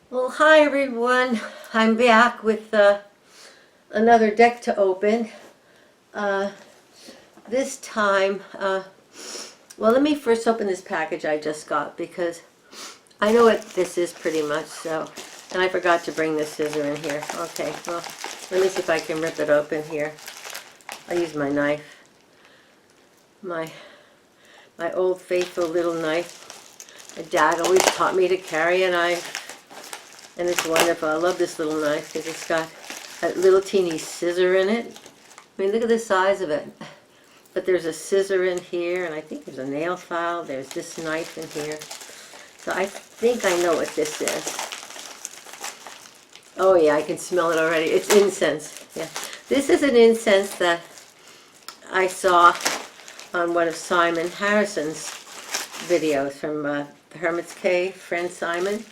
Well, hi everyone. I'm back with another deck to open. Uh, this time, well, let me first open this package I just got because I know what this is pretty much. So, and I forgot to bring this scissor in here. Okay, well, let me see if I can rip it open here. I'll use my knife, my my old faithful little knife. My dad always taught me to carry a knife, and it's wonderful. I love this little knife because it's got a little teeny scissor in it. I mean, look at the size of it. But there's a scissor in here, and I think there's a nail file. There's this knife in here. So I think I know what this is. Oh yeah, I can smell it already. It's incense. Yeah, this is an incense that I saw on one of Simon Harrison's videos from the Hermit's Cave, friend Simon.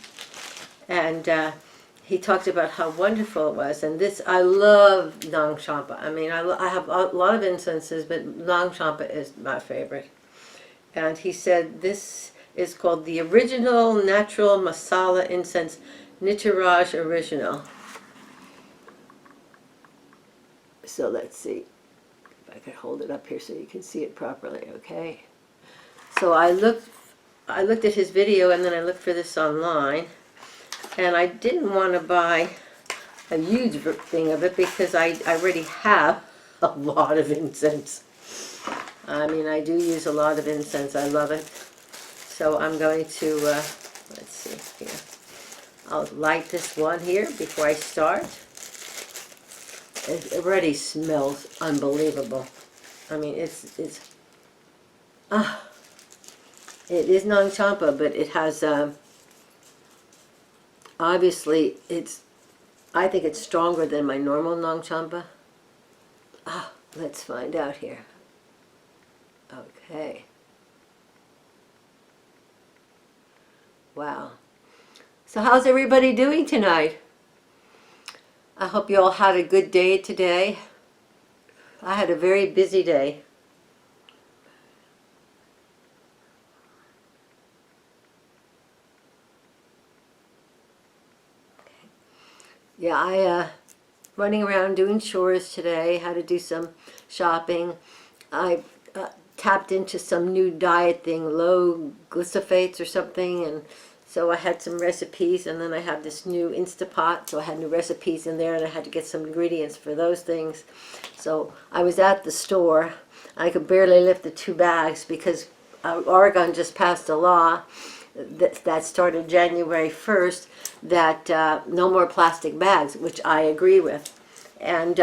And he talked about how wonderful it was. And this, I love Nang Champa. I mean, I have a lot of incenses, but Nang Champa is my favorite. And he said this is called the Original Natural Masala Incense, Nitiraj Original. So let's see if I can hold it up here so you can see it properly, okay? So I looked at his video, and then I looked for this online. And I didn't want to buy a huge thing of it because I already have a lot of incense. I mean, I do use a lot of incense. I love it. So I'm going to, let's see here. I'll light this one here before I start. It already smells unbelievable. I mean, it is Nang Champa, but it has, obviously, I think it's stronger than my normal Nang Champa. Let's find out here. Okay. Wow. So how's everybody doing tonight? I hope you all had a good day today. I had a very busy day. Yeah, I running around doing chores today. Had to do some shopping. I tapped into some new diet thing, low glyphosates or something, and so I had some recipes, and then I have this new Instapot, so I had new recipes in there, and I had to get some ingredients for those things. So I was at the store. I could barely lift the 2 bags because Oregon just passed a law that started January 1st that no more plastic bags, which I agree with. And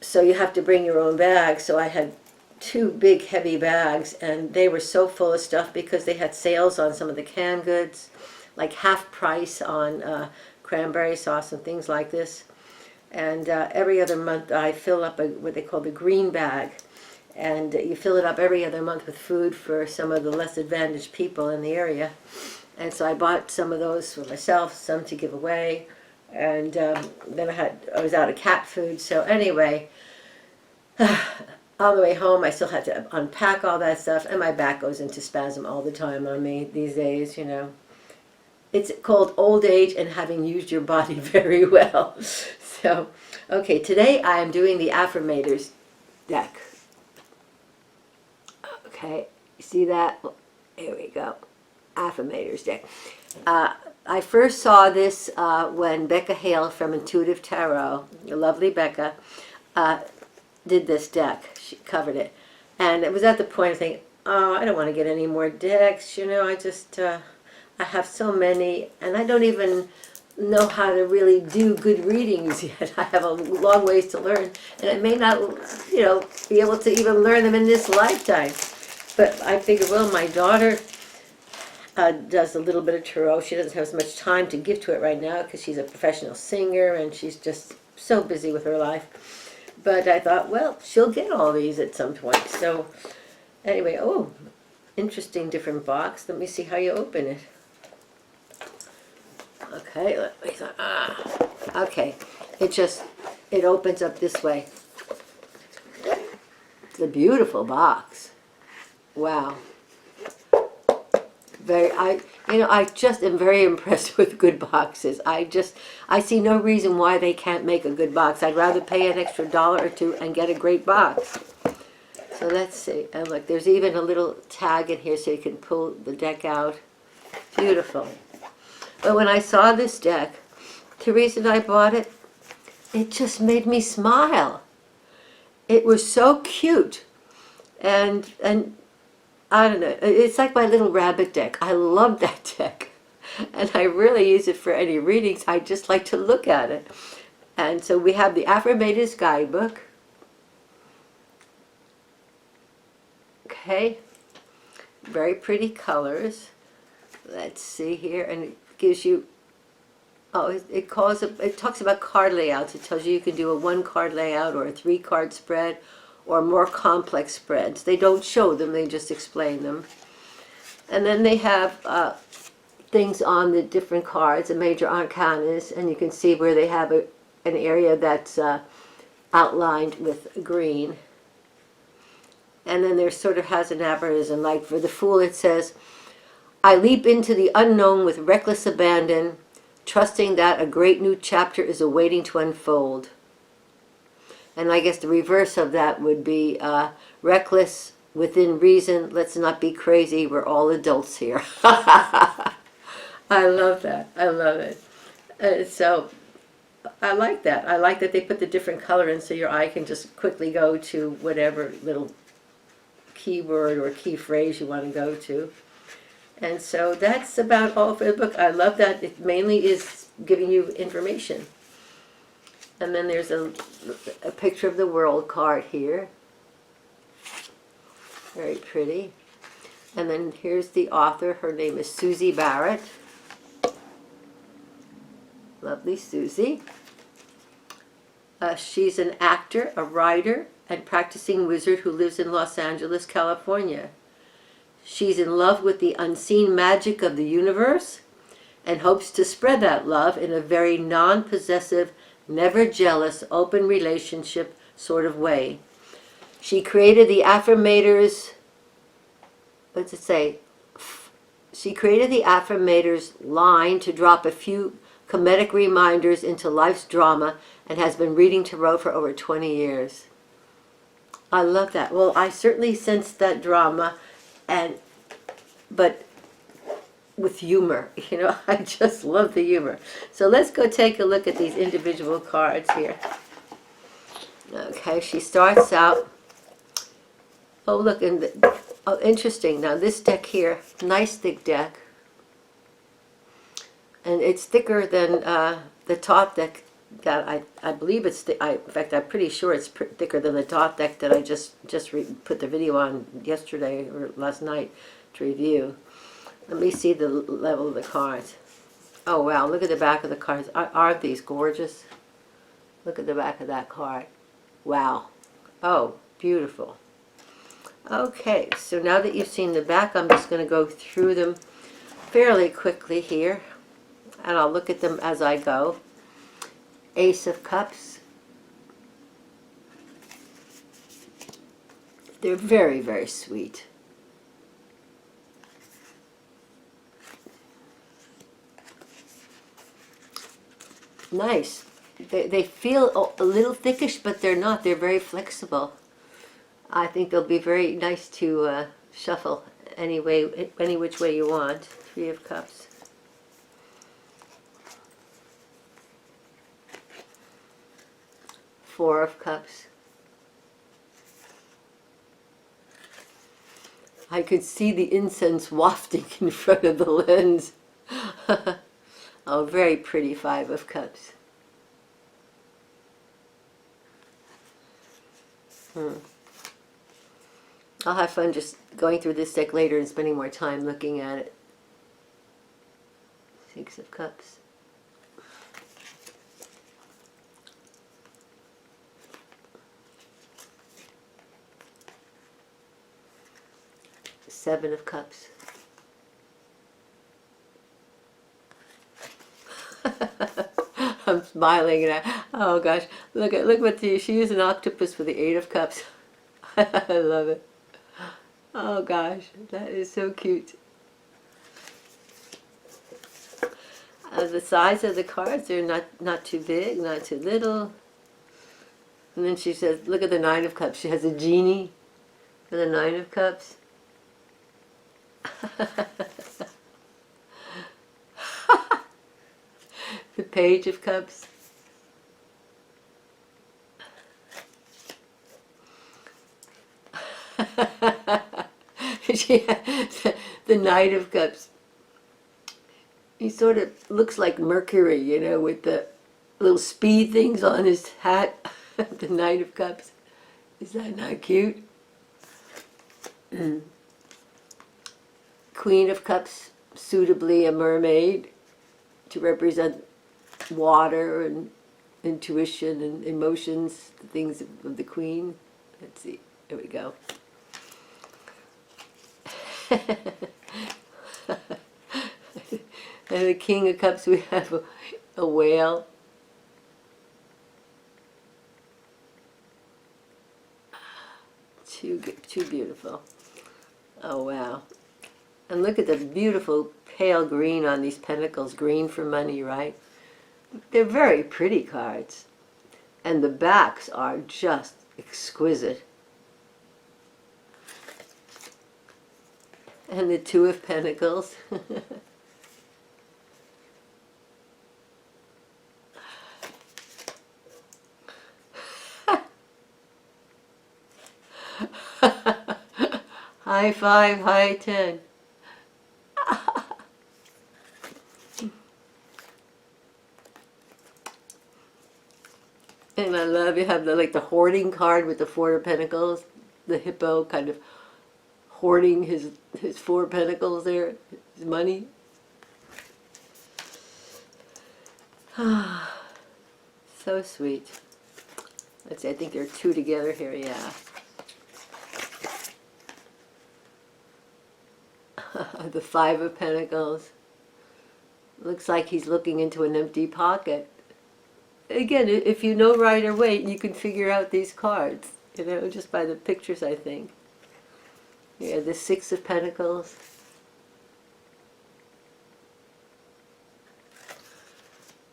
so you have to bring your own bag. So I had 2 big heavy bags, and they were so full of stuff because they had sales on some of the canned goods, like half price on cranberry sauce and things like this. And every other month I fill up what they call the green bag, and you fill it up every other month with food for some of the less advantaged people in the area. And so I bought some of those for myself, some to give away, and then I was out of cat food. So anyway, on the way home, I still had to unpack all that stuff, and my back goes into spasm all the time on me these days, you know. It's called old age and having used your body very well. So, okay, today I am doing the Affirmators deck. Okay, you see that? Here we go. Affirmators deck. I first saw this when Becca Hale from Intuitive Tarot, the lovely Becca, did this deck. She covered it. And it was at the point of thinking, oh, I don't want to get any more decks. You know, I have so many, and I don't even know how to really do good readings yet. I have a long ways to learn, and I may not, you know, be able to even learn them in this lifetime. But I figured, well, my daughter does a little bit of tarot. She doesn't have as much time to give to it right now because she's a professional singer and she's just so busy with her life. But I thought, well, she'll get all these at some point. So anyway, oh, interesting different box. Let me see how you open it. Okay, let me okay, it opens up this way. It's a beautiful box. Wow. I just am very impressed with good boxes. I see no reason why they can't make a good box. I'd rather pay an extra dollar or two and get a great box. So let's see. And look, there's even a little tag in here so you can pull the deck out. Beautiful. But when I saw this deck, the reason I bought it, it just made me smile. It was so cute. And I don't know, it's like my little rabbit deck. I love that deck. And I really use it for any readings. I just like to look at it. And so we have the Affirmators guidebook. Okay. Very pretty colors. Let's see here. And it gives you, it talks about card layouts. It tells you can do a 1-card layout or a 3-card spread or more complex spreads. They don't show them, they just explain them. And then they have things on the different cards, the major arcanas, and you can see where they have an area that's outlined with green. And then there sort of has an aphorism, like for the Fool it says, I leap into the unknown with reckless abandon, trusting that a great new chapter is awaiting to unfold. And I guess the reverse of that would be reckless within reason, let's not be crazy, we're all adults here. I love that. I love it. So I like that. I like that they put the different color in so your eye can just quickly go to whatever little keyword or key phrase you want to go to. And so that's about all for the book. I love that it mainly is giving you information. And then there's a picture of the world card here. Very pretty. And then here's the author. Her name is Susie Barrett. Lovely Susie. She's an actor, a writer, and practicing wizard who lives in Los Angeles, California. She's in love with the unseen magic of the universe and hopes to spread that love in a very non-possessive, never jealous, open relationship sort of way. She created the Affirmators, what's it say? She created the Affirmators line to drop a few comedic reminders into life's drama and has been reading tarot for over 20 years. I love that. Well, I certainly sense that drama, but with humor. I just love the humor. So let's go take a look at these individual cards here. Okay, she starts out. Oh, look, interesting. Now this deck here, nice thick deck. And it's thicker than the top deck that I believe it's, in fact, I'm pretty sure it's thicker than the top deck that I just put the video on yesterday or last night to review. Let me see the level of the cards. Oh, wow, look at the back of the cards. Aren't these gorgeous? Look at the back of that card. Wow. Oh, beautiful. Okay, so now that you've seen the back, I'm just going to go through them fairly quickly here. And I'll look at them as I go. Ace of Cups. They're very, very sweet. Nice. They feel a little thickish, but they're not. They're very flexible. I think they'll be very nice to shuffle any which way you want. 3 of Cups. Four of Cups. I could see the incense wafting in front of the lens. Oh, very pretty 5 of Cups. I'll have fun just going through this deck later and spending more time looking at it. 6 of Cups. Seven of Cups. I'm smiling and oh gosh, look what she used an octopus for the 8 of Cups. I love it. Oh gosh, that is so cute. The size of the cards are not too big, not too little. And then she says, look at the Nine of Cups. She has a genie for the Nine of Cups. The Page of Cups. She has the Knight of Cups. He sort of looks like Mercury, you know, with the little speed things on his hat. The Knight of Cups. Is that not cute? Queen of Cups, suitably a mermaid, to represent water and intuition and emotions, the things of the Queen. Let's see, there we go. And the King of Cups, we have a whale. Too beautiful. Oh, wow. And look at the beautiful pale green on these pentacles. Green for money, right? They're very pretty cards. And the backs are just exquisite. And the Two of Pentacles. High five, high 10. And I love you have the hoarding card with the Four of Pentacles, the hippo kind of hoarding his Four of Pentacles there, his money. So sweet. Let's see, I think there are two together here, yeah. The Five of Pentacles. Looks like he's looking into an empty pocket. Again, if you know Rider Waite, you can figure out these cards, you know, just by the pictures, I think. Yeah, the Six of Pentacles.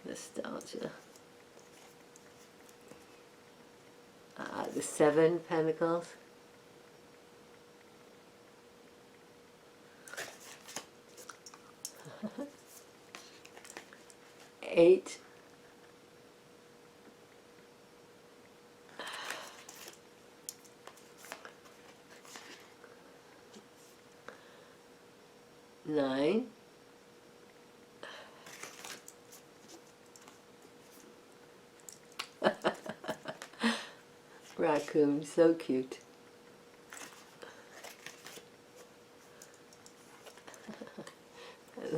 Nostalgia. The Seven of Pentacles. Eight. Nine. Raccoon, so cute.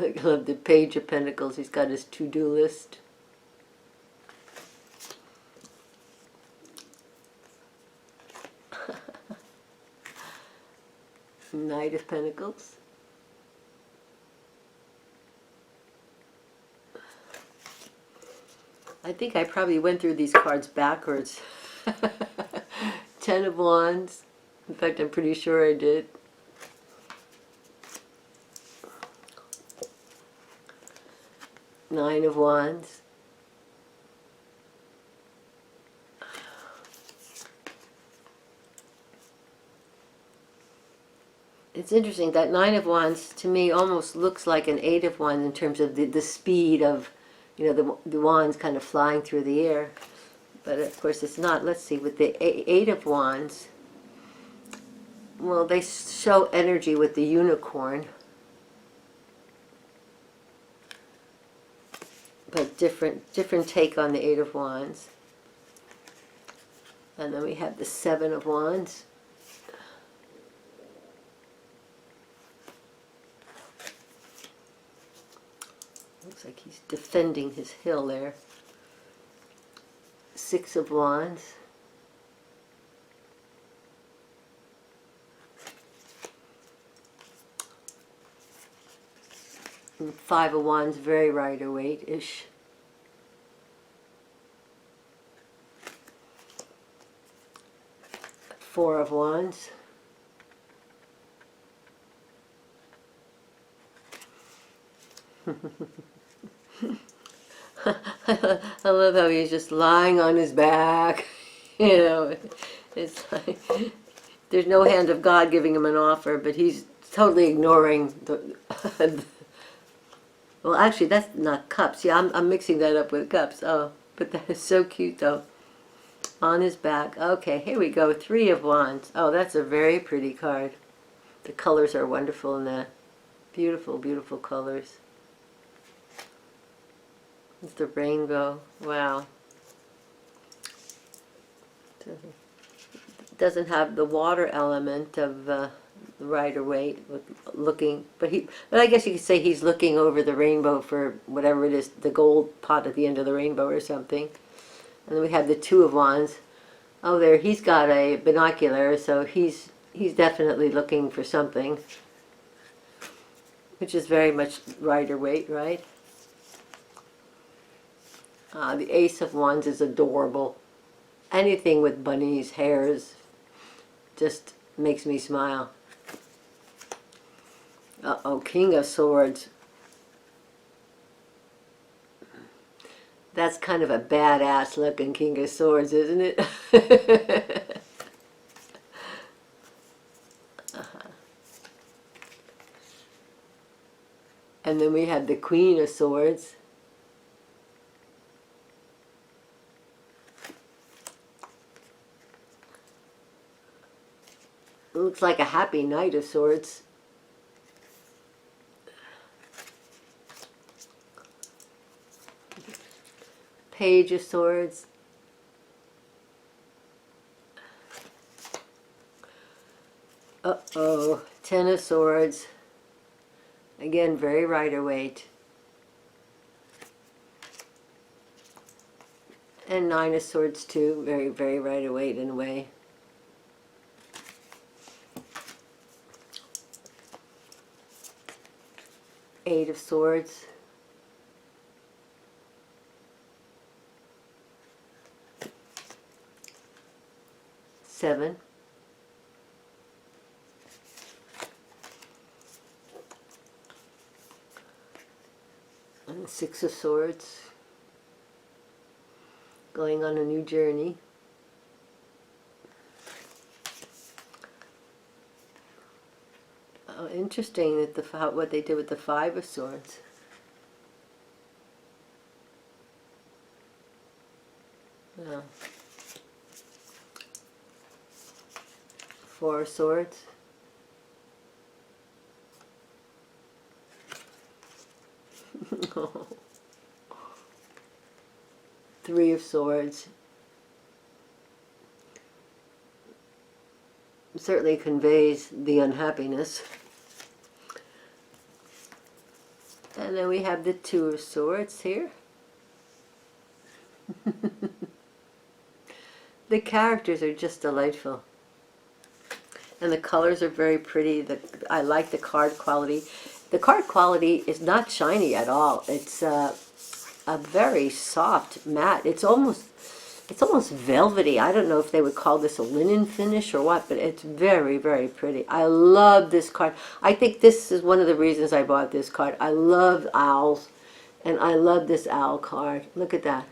I love the Page of Pentacles. He's got his to-do list. Knight of Pentacles. I think I probably went through these cards backwards. Ten of Wands. In fact, I'm pretty sure I did. Nine of Wands. It's interesting, that Nine of Wands to me almost looks like an Eight of Wands in terms of the speed of, you know, the wands kind of flying through the air. But of course it's not. Let's see, with the Eight of Wands, well, they show energy with the unicorn. But different take on the Eight of Wands. And then we have the Seven of Wands. Looks like he's defending his hill there. Six of Wands. And Five of Wands, very Rider Waite-ish. Four of Wands. I love how he's just lying on his back. You know, it's like there's no hand of God giving him an offer, but he's totally ignoring the. Well, actually, that's not cups. Yeah, I'm mixing that up with cups. Oh, but that is so cute, though. On his back. Okay, here we go. 3 of Wands. Oh, that's a very pretty card. The colors are wonderful in that. Beautiful, beautiful colors. It's the rainbow. Wow. Doesn't have the water element of Rider-Waite looking, but I guess you could say he's looking over the rainbow for whatever it is, the gold pot at the end of the rainbow or something. And then we have the 2 of Wands. Oh, there, he's got a binocular, so he's definitely looking for something, which is very much Rider-Waite, right? The Ace of Wands is adorable. Anything with bunnies, hares, just makes me smile. Uh-oh, King of Swords. That's kind of a badass looking King of Swords, isn't it? And then we have the Queen of Swords. It looks like a happy Knight of Swords. Page of Swords. Uh-oh, 10 of Swords. Again, very Rider-Waite. And 9 of Swords too, very, very Rider-Waite in a way. Eight of Swords. Seven. And 6 of Swords. Going on a new journey. Oh, interesting that what they did with the 5 of Swords. Yeah. 4 of Swords. Three of Swords. Certainly conveys the unhappiness. And then we have the 2 of Swords here. The characters are just delightful. And the colors are very pretty. I like the card quality. The card quality is not shiny at all. It's a very soft matte. It's almost velvety. I don't know if they would call this a linen finish or what, but it's very, very pretty. I love this card. I think this is one of the reasons I bought this card. I love owls, and I love this owl card. Look at that.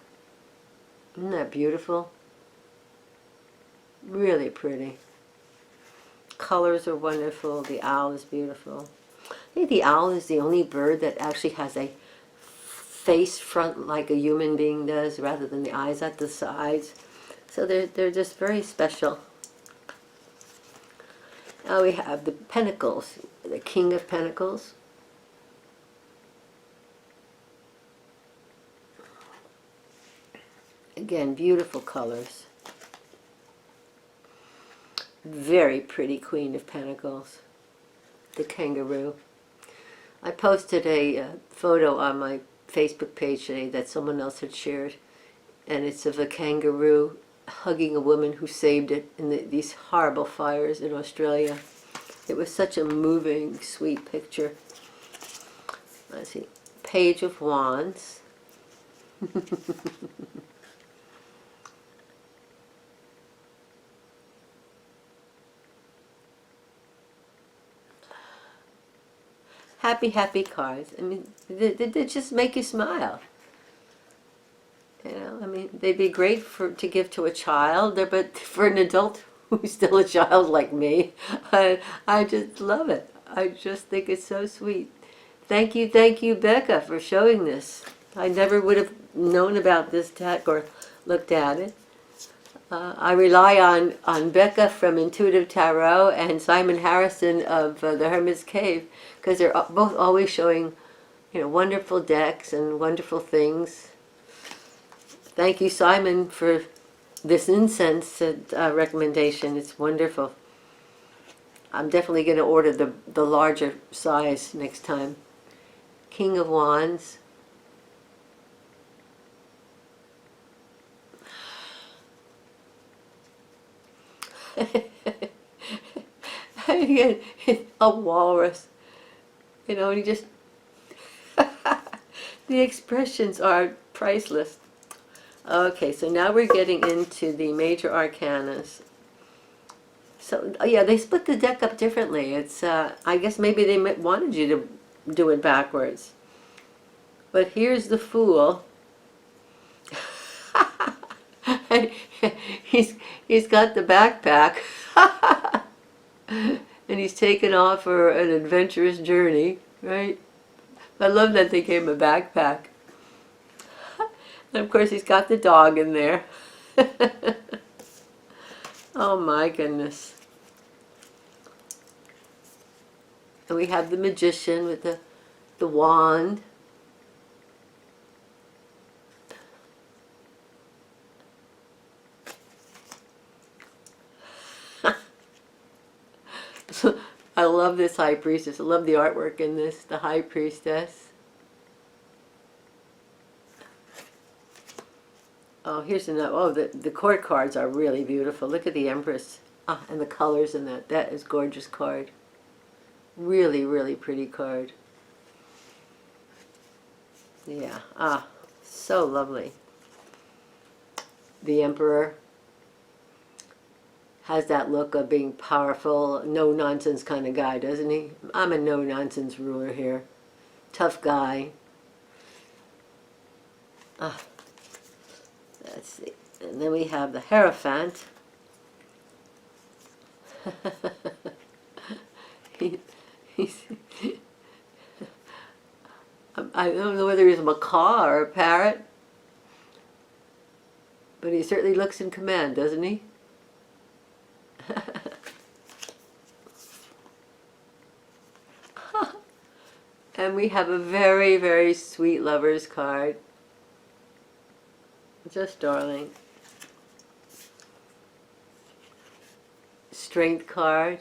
Isn't that beautiful? Really pretty. Colors are wonderful. The owl is beautiful. I think the owl is the only bird that actually has a face front like a human being does, rather than the eyes at the sides. So they're just very special. Now we have the Pentacles, the King of Pentacles. Again, beautiful colors. Very pretty Queen of Pentacles, the kangaroo. I posted a photo on my Facebook page today that someone else had shared, and it's of a kangaroo hugging a woman who saved it in these horrible fires in Australia. It was such a moving, sweet picture. Let's see, Page of Wands. happy, happy cards. I mean, they just make you smile. You know, I mean, they'd be great to give to a child, but for an adult who's still a child like me, I just love it. I just think it's so sweet. Thank you, Becca, for showing this. I never would have known about this deck or looked at it. I rely on Becca from Intuitive Tarot and Simon Harrison of the Hermit's Cave, because they're both always showing, you know, wonderful decks and wonderful things. Thank you, Simon, for this incense recommendation. It's wonderful. I'm definitely going to order the larger size next time. King of Wands. A walrus, you know, and he just the expressions are priceless. Okay, so now we're getting into the major arcanas. So yeah, they split the deck up differently. It's I guess maybe they wanted you to do it backwards. But here's the Fool. he's got the backpack. And he's taken off for an adventurous journey, right? I love that they gave him a backpack. And of course he's got the dog in there. Oh my goodness. And we have the Magician with the wand. I love this High Priestess. I love the artwork in this, the High Priestess. Oh, here's another. Oh, the court cards are really beautiful. Look at the Empress. Ah, and the colors in that. That is gorgeous card. Really, really pretty card. Yeah. Ah, so lovely. The Emperor has that look of being powerful, no-nonsense kind of guy, doesn't he? I'm a no-nonsense ruler here. Tough guy. Ah, let's see. And then we have the Hierophant. I don't know whether he's a macaw or a parrot, but he certainly looks in command, doesn't he? And we have a very, very sweet lover's card. Just darling. Strength card.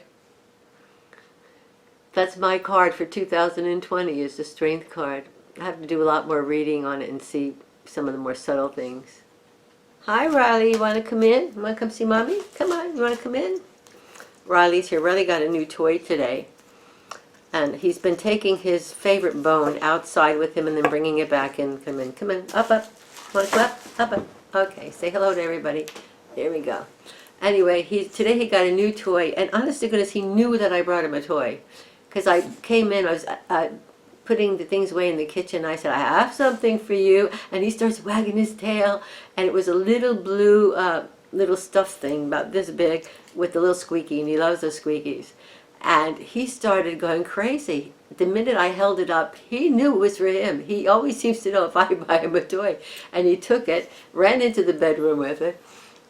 That's my card for 2020, is the Strength card. I have to do a lot more reading on it and see some of the more subtle things. Hi, Riley. You want to come in? You want to come see Mommy? Come on. You want to come in? Riley's here. Riley got a new toy today. And he's been taking his favorite bone outside with him and then bringing it back in. Come in. Come in. Up, up. Want to come up? Up. Okay. Say hello to everybody. There we go. Anyway, today he got a new toy. And honest to goodness, he knew that I brought him a toy. Because I came in, I was putting the things away in the kitchen. I said, I have something for you. And he starts wagging his tail. And it was a little blue little stuffed thing about this big with a little squeaky. And he loves those squeakies. And he started going crazy. The minute I held it up, he knew it was for him. He always seems to know if I buy him a toy. And he took it, ran into the bedroom with it.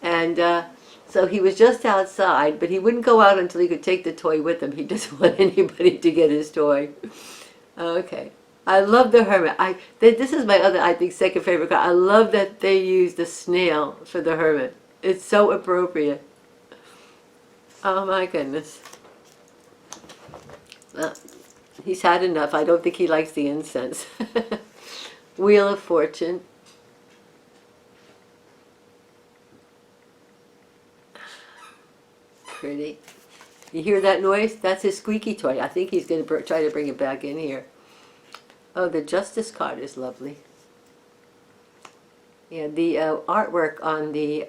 And so he was just outside, but he wouldn't go out until he could take the toy with him. He doesn't want anybody to get his toy. Okay. I love the Hermit. This is my other, I think, second favorite card. I love that they used the snail for the Hermit. It's so appropriate. Oh my goodness. Well, he's had enough. I don't think he likes the incense. Wheel of Fortune. Pretty. You hear that noise? That's his squeaky toy. I think he's going to try to bring it back in here. Oh, the Justice card is lovely. Yeah, the artwork on the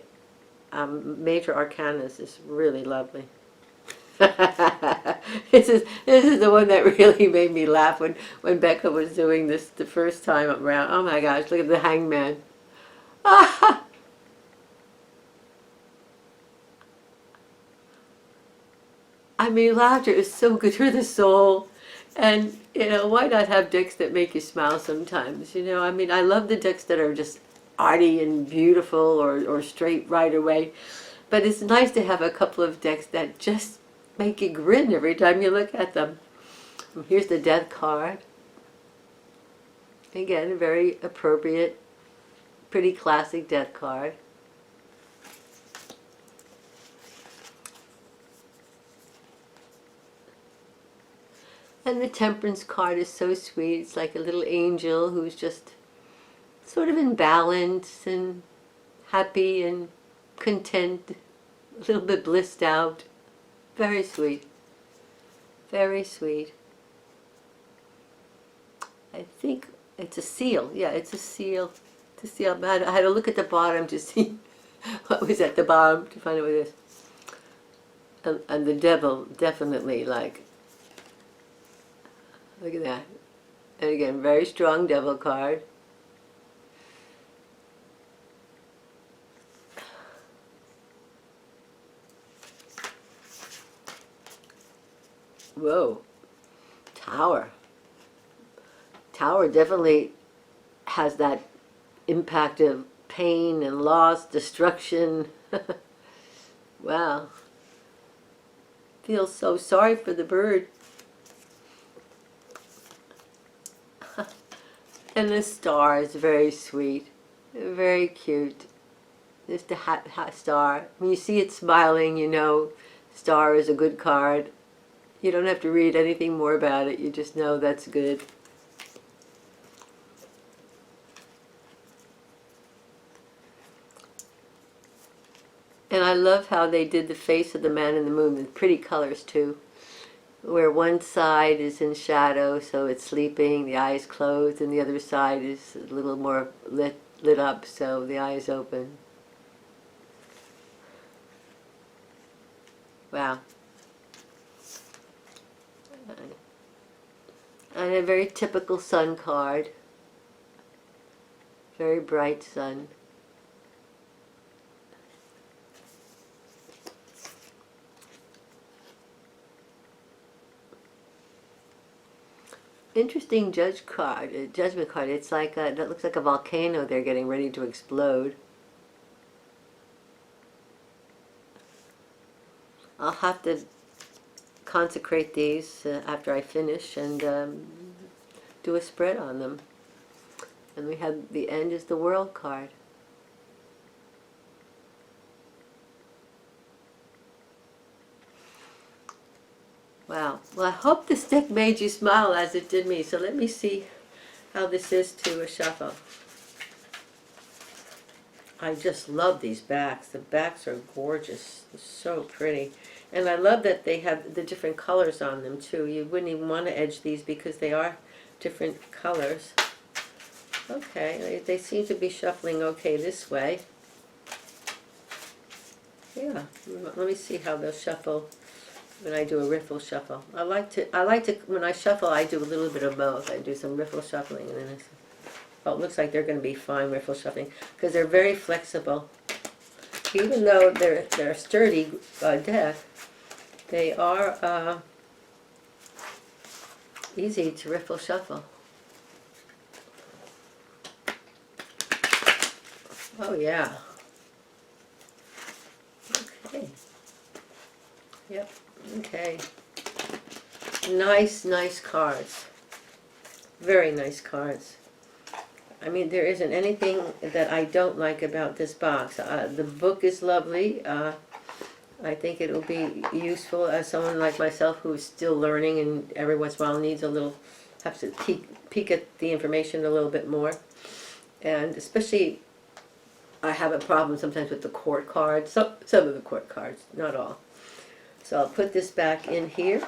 major arcanas is really lovely. This is the one that really made me laugh when Becca was doing this the first time around. Oh my gosh, look at the hangman. I mean, laughter is so good for the soul. And, why not have decks that make you smile sometimes? I mean, I love the decks that are just arty and beautiful or straight right away. But it's nice to have a couple of decks that just make you grin every time you look at them. Here's the death card. Again, a very appropriate, pretty classic death card. And the temperance card is so sweet. It's like a little angel who's just sort of in balance and happy and content, a little bit blissed out. Very sweet. Very sweet. I think it's a seal. Yeah, it's a seal. It's a seal. I had to look at the bottom to see what was at the bottom to find out what it is. And the devil definitely, like, look at that. And again, very strong devil card. Whoa. Tower. Tower definitely has that impact of pain and loss, destruction. Wow. Feel so sorry for the bird. And the star is very sweet, very cute. Just a hot star. When you see it smiling, star is a good card. You don't have to read anything more about it. You just know that's good. And I love how they did the face of the man in the moon with pretty colors too. Where one side is in shadow, so it's sleeping, the eyes closed, and the other side is a little more lit up, so the eyes open. Wow. And a very typical sun card. Very bright sun. Interesting judgment card. It's like that looks like a volcano they're getting ready to explode. I'll have to consecrate these after I finish and do a spread on them. And we have the end is the world card. Wow. Well, I hope this deck made you smile as it did me. So let me see how this is to a shuffle. I just love these backs. The backs are gorgeous. They're so pretty. And I love that they have the different colors on them too. You wouldn't even want to edge these because they are different colors. Okay, they seem to be shuffling okay this way. Yeah, let me see how they'll shuffle when I do a riffle shuffle. I like to when I shuffle I do a little bit of both. I do some riffle shuffling and then it looks like they're going to be fine riffle shuffling because they're very flexible. Even though they're a sturdy deck, they are easy to riffle shuffle. Oh yeah. Okay. Yep. Okay. Nice cards. Very nice cards. I mean, there isn't anything that I don't like about this box. The book is lovely. I think it'll be useful as someone like myself who is still learning and every once in a while needs a little, have to peek at the information a little bit more. And especially, I have a problem sometimes with the court cards. Some of the court cards, not all. So I'll put this back in here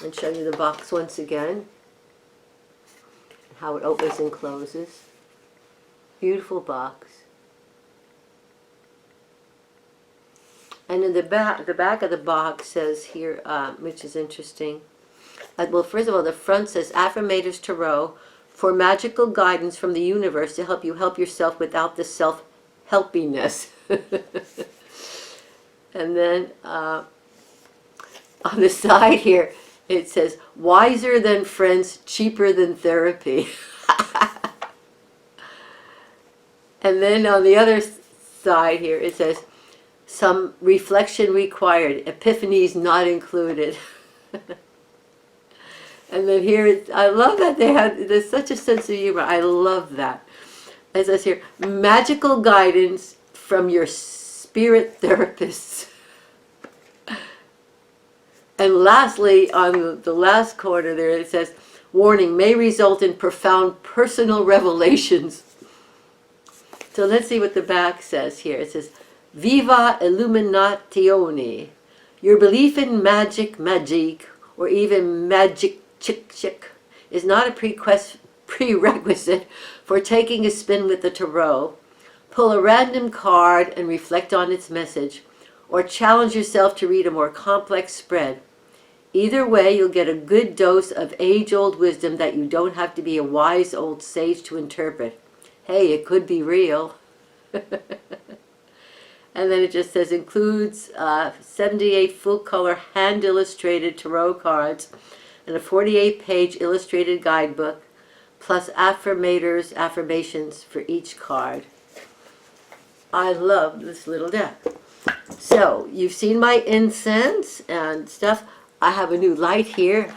and show you the box once again. How it opens and closes. Beautiful box. And in the back of the box says here, which is interesting. Well, first of all, the front says Affirmators Tarot for magical guidance from the universe to help you help yourself without the self-helpiness. And then on the side here, it says, wiser than friends, cheaper than therapy. And then on the other side here, it says, some reflection required, epiphanies not included. And then here, I love that there's such a sense of humor. I love that. It says here, magical guidance from your spirit therapists. And lastly, on the last corner there, it says, warning, may result in profound personal revelations. So let's see what the back says here. It says, Viva Illuminatione. Your belief in magic, or even magic chick is not a prerequisite for taking a spin with the tarot. Pull a random card and reflect on its message, or challenge yourself to read a more complex spread. Either way, you'll get a good dose of age-old wisdom that you don't have to be a wise old sage to interpret. Hey, it could be real. And then it just says, includes 78 full-color hand-illustrated tarot cards and a 48-page illustrated guidebook, plus affirmations for each card. I love this little deck. So, you've seen my incense and stuff. I have a new light here.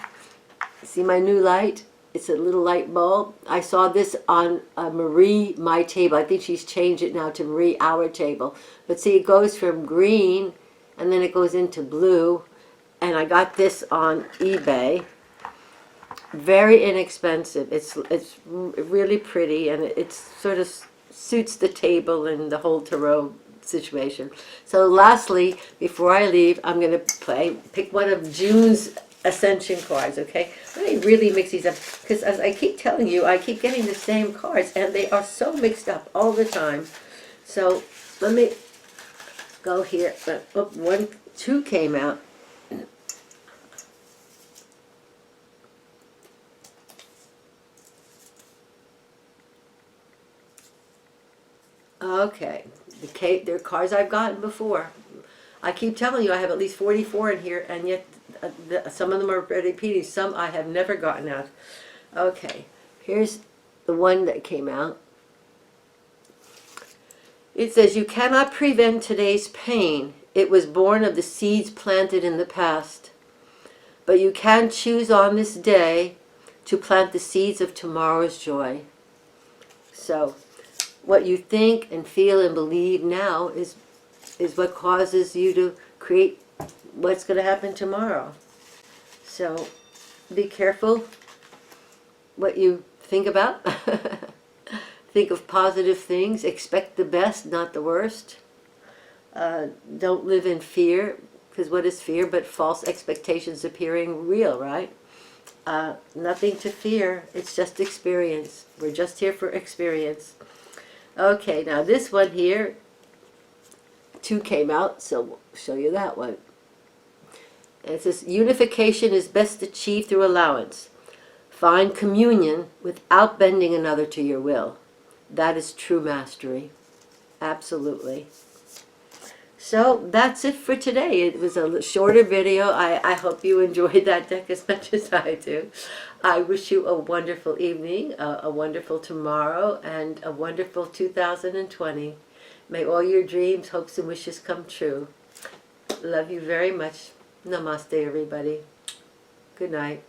See my new light? It's a little light bulb. I saw this on Marie, my table. I think she's changed it now to Marie, our table. But see, it goes from green, and then it goes into blue. And I got this on eBay. Very inexpensive. It's really pretty, and it sort of suits the table and the whole tarot situation. So lastly, before I leave, I'm going to pick one of June's Ascension cards, okay? Let me really mix these up, because as I keep telling you, I keep getting the same cards, and they are so mixed up all the time. So let me go here. Oh, two came out. Okay, they're cards I've gotten before. I keep telling you I have at least 44 in here, and yet some of them are repeating. Some I have never gotten out. Okay, here's the one that came out. It says, you cannot prevent today's pain. It was born of the seeds planted in the past. But you can choose on this day to plant the seeds of tomorrow's joy. So, what you think and feel and believe now is what causes you to create what's going to happen tomorrow. So be careful what you think about. Think of positive things. Expect the best, not the worst. Don't live in fear, because what is fear but false expectations appearing real, right? Nothing to fear. It's just experience. We're just here for experience. Okay, now this one here, two came out, so we'll show you that one. And it says, unification is best achieved through allowance. Find communion without bending another to your will. That is true mastery. Absolutely. So that's it for today. It was a shorter video. I hope you enjoyed that deck as much as I do. I wish you a wonderful evening, a wonderful tomorrow, and a wonderful 2020. May all your dreams, hopes, and wishes come true. Love you very much. Namaste, everybody. Good night.